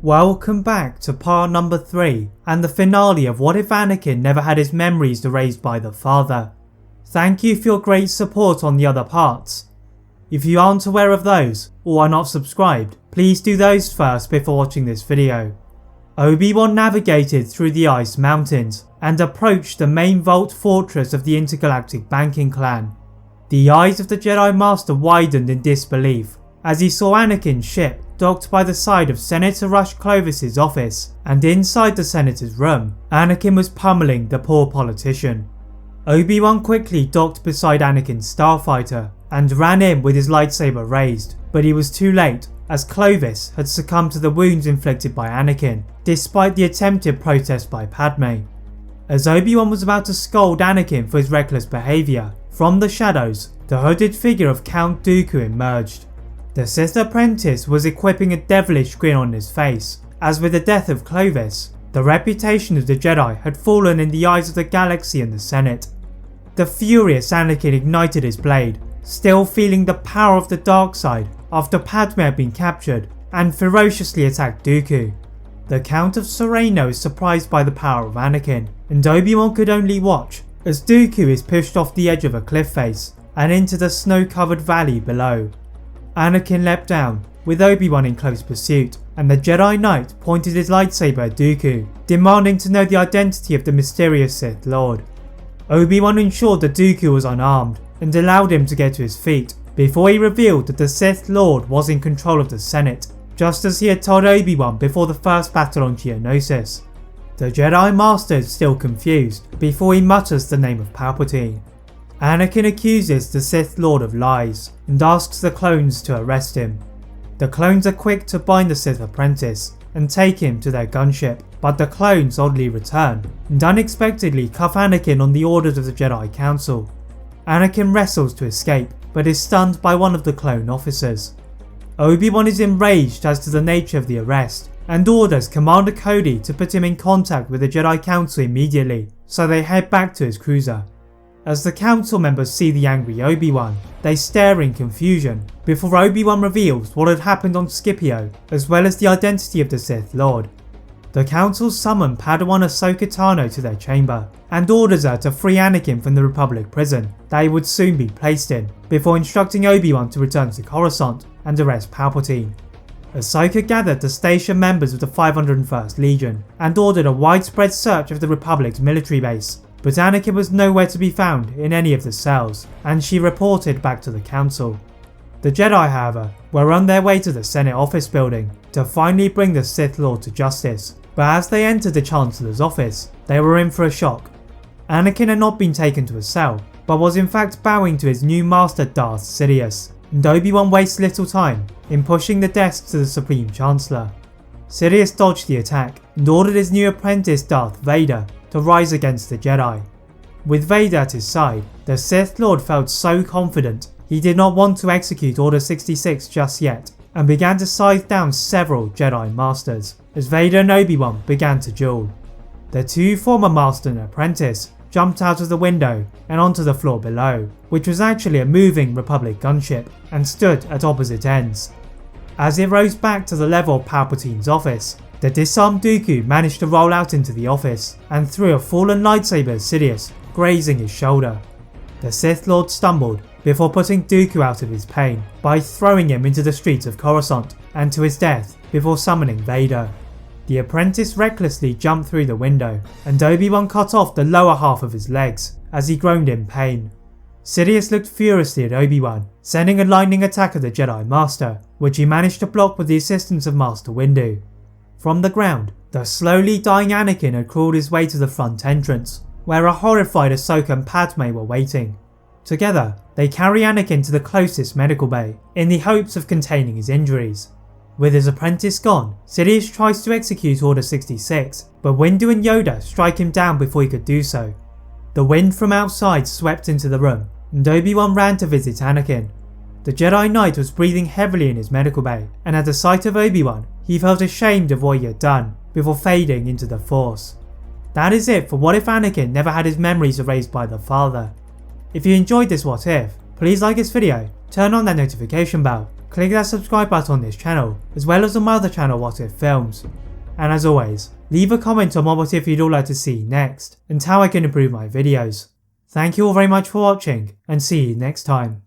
Welcome back to part number 3 and the finale of What If Anakin Never Had His Memories Erased by the Father. Thank you for your great support on the other parts. If you aren't aware of those or are not subscribed, please do those first before watching this video. Obi-Wan navigated through the Ice Mountains and approached the main vault fortress of the Intergalactic Banking Clan. The eyes of the Jedi Master widened in disbelief as he saw Anakin's ship docked by the side of Senator Rush Clovis's office, and inside the Senator's room, Anakin was pummeling the poor politician. Obi-Wan quickly docked beside Anakin's starfighter and ran in with his lightsaber raised, but he was too late as Clovis had succumbed to the wounds inflicted by Anakin, despite the attempted protest by Padme. As Obi-Wan was about to scold Anakin for his reckless behaviour, from the shadows, the hooded figure of Count Dooku emerged. The Sith apprentice was equipping a devilish grin on his face, as with the death of Clovis, the reputation of the Jedi had fallen in the eyes of the galaxy and the Senate. The furious Anakin ignited his blade, still feeling the power of the dark side after Padme had been captured, and ferociously attacked Dooku. The Count of Sereno is surprised by the power of Anakin, and Obi-Wan could only watch as Dooku is pushed off the edge of a cliff face and into the snow-covered valley below. Anakin leapt down, with Obi-Wan in close pursuit, and the Jedi Knight pointed his lightsaber at Dooku, demanding to know the identity of the mysterious Sith Lord. Obi-Wan ensured that Dooku was unarmed, and allowed him to get to his feet, before he revealed that the Sith Lord was in control of the Senate, just as he had told Obi-Wan before the first battle on Geonosis. The Jedi Master is still confused, before he mutters the name of Palpatine. Anakin accuses the Sith Lord of lies, and asks the clones to arrest him. The clones are quick to bind the Sith apprentice, and take him to their gunship, but the clones oddly return, and unexpectedly cuff Anakin on the orders of the Jedi Council. Anakin wrestles to escape, but is stunned by one of the clone officers. Obi-Wan is enraged as to the nature of the arrest, and orders Commander Cody to put him in contact with the Jedi Council immediately, so they head back to his cruiser. As the council members see the angry Obi-Wan, they stare in confusion, before Obi-Wan reveals what had happened on Scipio, as well as the identity of the Sith Lord. The council summon Padawan Ahsoka Tano to their chamber, and orders her to free Anakin from the Republic prison that he would soon be placed in, before instructing Obi-Wan to return to Coruscant and arrest Palpatine. Ahsoka gathered the station members of the 501st Legion, and ordered a widespread search of the Republic's military base, but Anakin was nowhere to be found in any of the cells, and she reported back to the council. The Jedi, however, were on their way to the Senate office building to finally bring the Sith Lord to justice, but as they entered the Chancellor's office, they were in for a shock. Anakin had not been taken to a cell, but was in fact bowing to his new master Darth Sidious, and Obi-Wan wastes little time in pushing the desk to the Supreme Chancellor. Sidious dodged the attack and ordered his new apprentice Darth Vader to rise against the Jedi. With Vader at his side, the Sith Lord felt so confident he did not want to execute Order 66 just yet, and began to scythe down several Jedi Masters, as Vader and Obi-Wan began to duel. The two former Master and apprentice jumped out of the window and onto the floor below, which was actually a moving Republic gunship, and stood at opposite ends. As it rose back to the level of Palpatine's office, the disarmed Dooku managed to roll out into the office and threw a fallen lightsaber at Sidious, grazing his shoulder. The Sith Lord stumbled before putting Dooku out of his pain by throwing him into the streets of Coruscant and to his death before summoning Vader. The apprentice recklessly jumped through the window, and Obi-Wan cut off the lower half of his legs as he groaned in pain. Sidious looked furiously at Obi-Wan, sending a lightning attack at the Jedi Master, which he managed to block with the assistance of Master Windu. From the ground, the slowly dying Anakin had crawled his way to the front entrance, where a horrified Ahsoka and Padme were waiting. Together, they carry Anakin to the closest medical bay, in the hopes of containing his injuries. With his apprentice gone, Sidious tries to execute Order 66, but Windu and Yoda strike him down before he could do so. The wind from outside swept into the room, and Obi-Wan ran to visit Anakin. The Jedi Knight was breathing heavily in his medical bay, and at the sight of Obi-Wan, he felt ashamed of what he had done, before fading into the Force. That is it for What If Anakin Never Had His Memories Erased by the Father. If you enjoyed this What If, please like this video, turn on that notification bell, click that subscribe button on this channel, as well as on my other channel What If Films. And as always, leave a comment on what if you'd all like to see next, and how I can improve my videos. Thank you all very much for watching, and see you next time.